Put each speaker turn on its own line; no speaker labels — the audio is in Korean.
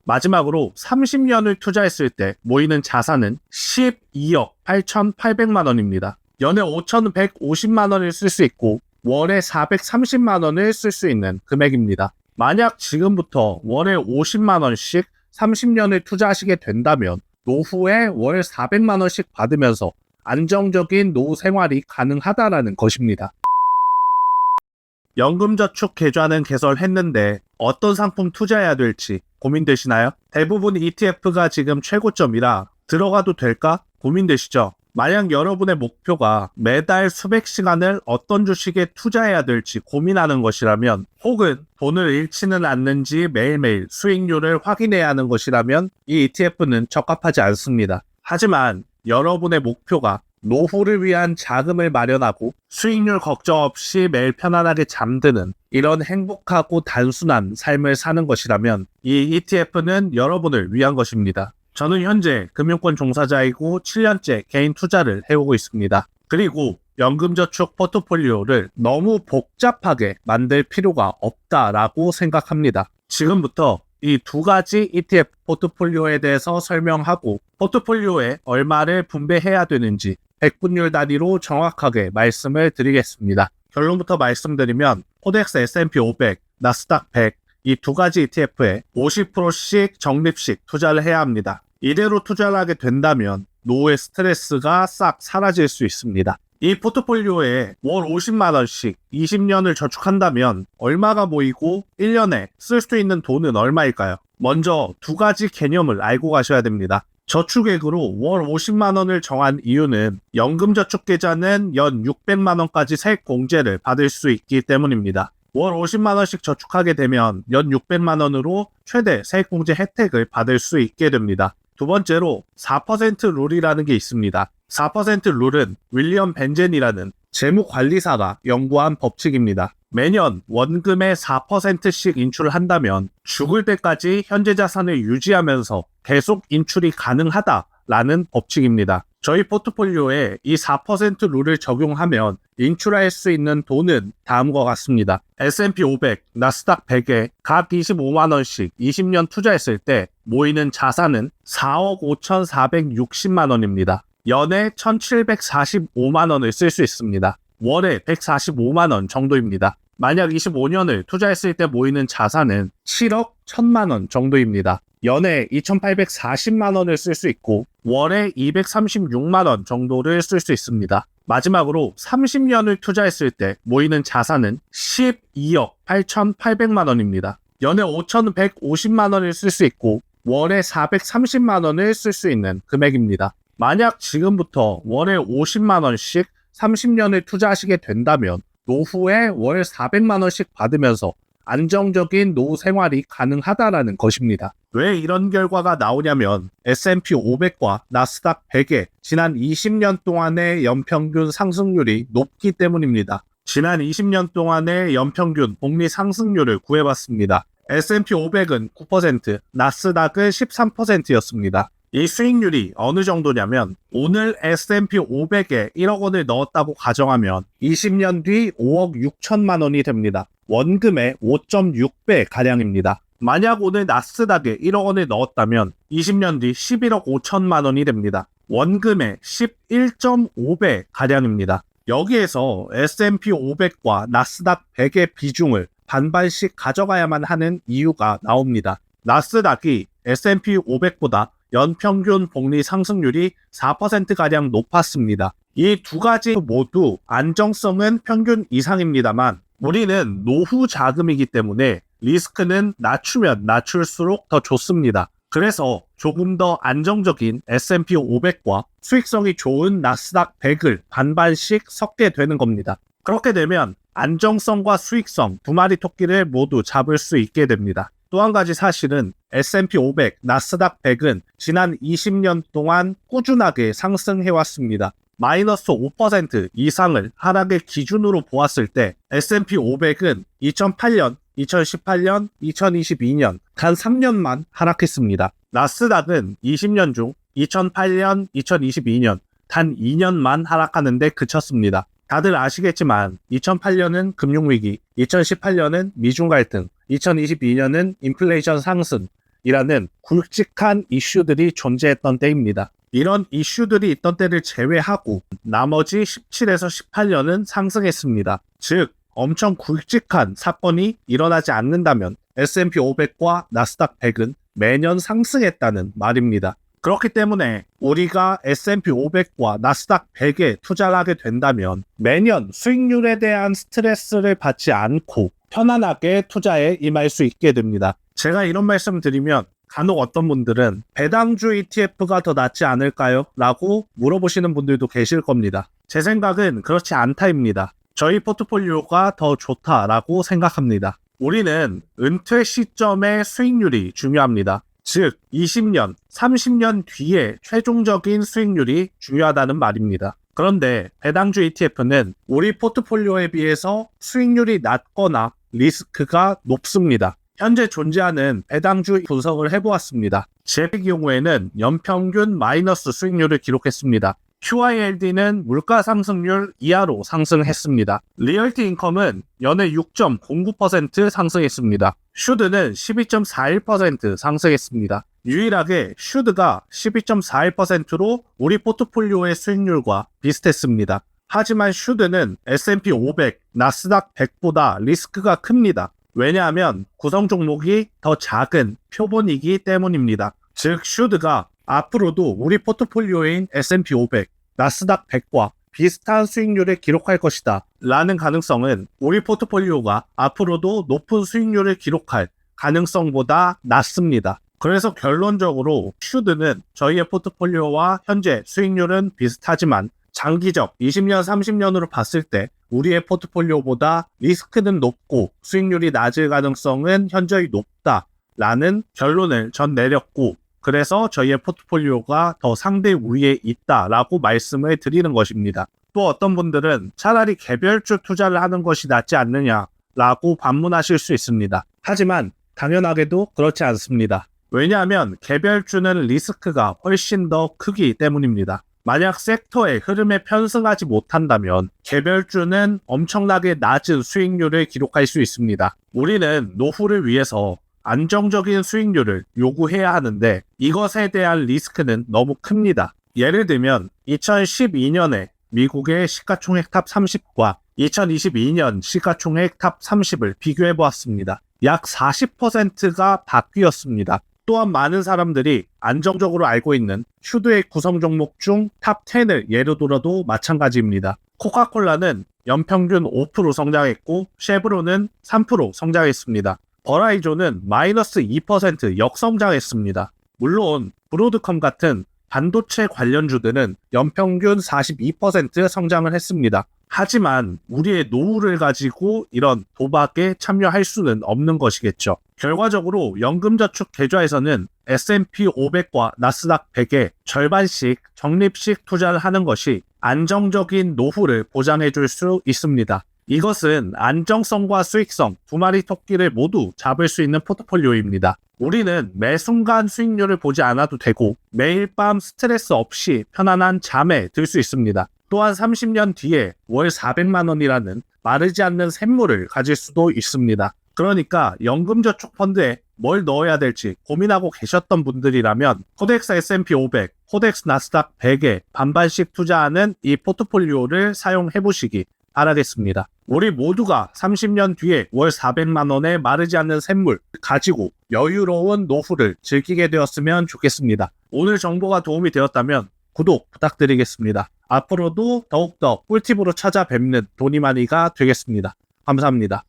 마지막으로 30년을 투자했을 때 모이는 자산은 12억 8,800만 원입니다. 연에 5,150만 원을 쓸 수 있고 월에 430만 원을 쓸 수 있는 금액입니다. 만약 지금부터 월에 50만 원씩 30년을 투자하시게 된다면 노후에 월 400만 원씩 받으면서 안정적인 노후 생활이 가능하다라는 것입니다. 연금저축 계좌는 개설했는데 어떤 상품 투자해야 될지 고민되시나요? 대부분 ETF가 지금 최고점이라 들어가도 될까 고민되시죠? 만약 여러분의 목표가 매달 수백 시간을 어떤 주식에 투자해야 될지 고민하는 것이라면, 혹은 돈을 잃지는 않는지 매일매일 수익률을 확인해야 하는 것이라면 이 ETF는 적합하지 않습니다. 하지만 여러분의 목표가 노후를 위한 자금을 마련하고 수익률 걱정 없이 매일 편안하게 잠드는 이런 행복하고 단순한 삶을 사는 것이라면 이 ETF는 여러분을 위한 것입니다. 저는 현재 금융권 종사자이고 7년째 개인 투자를 해오고 있습니다. 그리고 연금저축 포트폴리오를 너무 복잡하게 만들 필요가 없다라고 생각합니다. 지금부터 이 두 가지 ETF 포트폴리오에 대해서 설명하고 포트폴리오에 얼마를 분배해야 되는지 백분율 단위로 정확하게 말씀을 드리겠습니다. 결론부터 말씀드리면 코덱스 S&P 500, 나스닥 100 이 두 가지 ETF에 50%씩 적립식 투자를 해야 합니다. 이대로 투자를 하게 된다면 노후의 스트레스가 싹 사라질 수 있습니다. 이 포트폴리오에 월 50만 원씩 20년을 저축한다면 얼마가 모이고 1년에 쓸 수 있는 돈은 얼마일까요? 먼저 두 가지 개념을 알고 가셔야 됩니다. 저축액으로 월 50만 원을 정한 이유는 연금저축계좌는 연 600만 원까지 세액 공제를 받을 수 있기 때문입니다. 월 50만 원씩 저축하게 되면 연 600만 원으로 최대 세액 공제 혜택을 받을 수 있게 됩니다. 두 번째로 4% 룰이라는 게 있습니다. 4% 룰은 윌리엄 벤젠이라는 재무관리사가 연구한 법칙입니다. 매년 원금의 4%씩 인출을 한다면 죽을 때까지 현재 자산을 유지하면서 계속 인출이 가능하다라는 법칙입니다. 저희 포트폴리오에 이 4% 룰을 적용하면 인출할 수 있는 돈은 다음과 같습니다. S&P 500, 나스닥 100에 각 25만 원씩 20년 투자했을 때 모이는 자산은 4억 5,460만 원입니다. 연에 1,745만 원을 쓸 수 있습니다. 월에 145만 원 정도입니다. 만약 25년을 투자했을 때 모이는 자산은 7억 1,000만 원 정도입니다. 연에 2,840만 원을 쓸 수 있고 월에 236만 원 정도를 쓸 수 있습니다. 마지막으로 30년을 투자했을 때 모이는 자산은 12억 8,800만 원입니다. 연에 5,150만 원을 쓸 수 있고 월에 430만 원을 쓸 수 있는 금액입니다. 만약 지금부터 월에 50만 원씩 30년을 투자하시게 된다면 노후에 월 400만 원씩 받으면서 안정적인 노후 생활이 가능하다라는 것입니다. 왜 이런 결과가 나오냐면 S&P 500과 나스닥 100의 지난 20년 동안의 연평균 상승률이 높기 때문입니다. 지난 20년 동안의 연평균 복리 상승률을 구해봤습니다. S&P 500은 9%, 나스닥은 13%였습니다. 이 수익률이 어느 정도냐면 오늘 S&P 500에 1억 원을 넣었다고 가정하면 20년 뒤 5억 6천만 원이 됩니다. 원금의 5.6배 가량입니다. 만약 오늘 나스닥에 1억 원을 넣었다면 20년 뒤 11억 5천만 원이 됩니다. 원금의 11.5배 가량입니다. 여기에서 S&P 500과 나스닥 100의 비중을 반반씩 가져가야만 하는 이유가 나옵니다. 나스닥이 S&P 500보다 연평균 복리 상승률이 4%가량 높았습니다. 이 두 가지 모두 안정성은 평균 이상입니다만 우리는 노후 자금이기 때문에 리스크는 낮추면 낮출수록 더 좋습니다. 그래서 조금 더 안정적인 S&P 500과 수익성이 좋은 나스닥 100을 반반씩 섞게 되는 겁니다. 그렇게 되면 안정성과 수익성 두 마리 토끼를 모두 잡을 수 있게 됩니다. 또 한 가지 사실은 S&P 500, 나스닥 100은 지난 20년 동안 꾸준하게 상승해왔습니다. 마이너스 5% 이상을 하락의 기준으로 보았을 때 S&P 500은 2008년, 2018년, 2022년 단 3년만 하락했습니다. 나스닥은 20년 중 2008년, 2022년 단 2년만 하락하는데 그쳤습니다. 다들 아시겠지만 2008년은 금융위기, 2018년은 미중 갈등, 2022년은 인플레이션 상승, 이라는 굵직한 이슈들이 존재했던 때입니다. 이런 이슈들이 있던 때를 제외하고 나머지 17에서 18년은 상승했습니다. 즉 엄청 굵직한 사건이 일어나지 않는다면 S&P 500과 나스닥 100은 매년 상승했다는 말입니다. 그렇기 때문에 우리가 S&P 500과 나스닥 100에 투자를 하게 된다면 매년 수익률에 대한 스트레스를 받지 않고 편안하게 투자에 임할 수 있게 됩니다. 제가 이런 말씀 드리면 간혹 어떤 분들은 배당주 ETF가 더 낫지 않을까요? 라고 물어보시는 분들도 계실 겁니다. 제 생각은 그렇지 않다입니다. 저희 포트폴리오가 더 좋다라고 생각합니다. 우리는 은퇴 시점의 수익률이 중요합니다. 즉 20년, 30년 뒤에 최종적인 수익률이 중요하다는 말입니다. 그런데 배당주 ETF는 우리 포트폴리오에 비해서 수익률이 낮거나 리스크가 높습니다. 현재 존재하는 배당주 분석을 해보았습니다. 제 경우에는 연평균 마이너스 수익률을 기록했습니다. QILD는 물가 상승률 이하로 상승했습니다. 리얼티 인컴은 연에 6.09% 상승했습니다. 슈드는 12.41% 상승했습니다. 유일하게 슈드가 12.41%로 우리 포트폴리오의 수익률과 비슷했습니다. 하지만 슈드는 S&P 500, 나스닥 100보다 리스크가 큽니다. 왜냐하면 구성 종목이 더 작은 표본이기 때문입니다. 즉 슈드가 앞으로도 우리 포트폴리오인 S&P 500, 나스닥 100과 비슷한 수익률을 기록할 것이다 라는 가능성은 우리 포트폴리오가 앞으로도 높은 수익률을 기록할 가능성보다 낮습니다. 그래서 결론적으로 슈드는 저희의 포트폴리오와 현재 수익률은 비슷하지만 장기적 20년, 30년으로 봤을 때 우리의 포트폴리오보다 리스크는 높고 수익률이 낮을 가능성은 현저히 높다라는 결론을 전 내렸고 그래서 저희의 포트폴리오가 더 상대 우위에 있다라고 말씀을 드리는 것입니다. 또 어떤 분들은 차라리 개별주 투자를 하는 것이 낫지 않느냐라고 반문하실 수 있습니다. 하지만 당연하게도 그렇지 않습니다. 왜냐하면 개별주는 리스크가 훨씬 더 크기 때문입니다. 만약 섹터의 흐름에 편승하지 못한다면 개별주는 엄청나게 낮은 수익률을 기록할 수 있습니다. 우리는 노후를 위해서 안정적인 수익률을 요구해야 하는데 이것에 대한 리스크는 너무 큽니다. 예를 들면 2012년에 미국의 시가총액 탑 30과 2022년 시가총액 탑 30을 비교해 보았습니다. 약 40%가 바뀌었습니다. 또한 많은 사람들이 안정적으로 알고 있는 슈드의 구성 종목 중 탑 10을 예로 들어도 마찬가지입니다. 코카콜라는 연평균 5% 성장했고 쉐브론은 3% 성장했습니다. 버라이존은 마이너스 2% 역성장했습니다. 물론 브로드컴 같은 반도체 관련주들은 연평균 42% 성장을 했습니다. 하지만 우리의 노후를 가지고 이런 도박에 참여할 수는 없는 것이겠죠. 결과적으로 연금저축 계좌에서는 S&P 500과 나스닥 100에 절반씩 적립식 투자를 하는 것이 안정적인 노후를 보장해 줄 수 있습니다. 이것은 안정성과 수익성 두 마리 토끼를 모두 잡을 수 있는 포트폴리오입니다. 우리는 매 순간 수익률을 보지 않아도 되고 매일 밤 스트레스 없이 편안한 잠에 들 수 있습니다. 또한 30년 뒤에 월 400만 원이라는 마르지 않는 샘물을 가질 수도 있습니다. 그러니까 연금저축 펀드에 뭘 넣어야 될지 고민하고 계셨던 분들이라면 코덱스 S&P 500, 코덱스 나스닥 100에 반반씩 투자하는 이 포트폴리오를 사용해 보시기 바라겠습니다. 우리 모두가 30년 뒤에 월 400만 원의 마르지 않는 샘물 가지고 여유로운 노후를 즐기게 되었으면 좋겠습니다. 오늘 정보가 도움이 되었다면 구독 부탁드리겠습니다. 앞으로도 더욱더 꿀팁으로 찾아뵙는 도니마니가 되겠습니다. 감사합니다.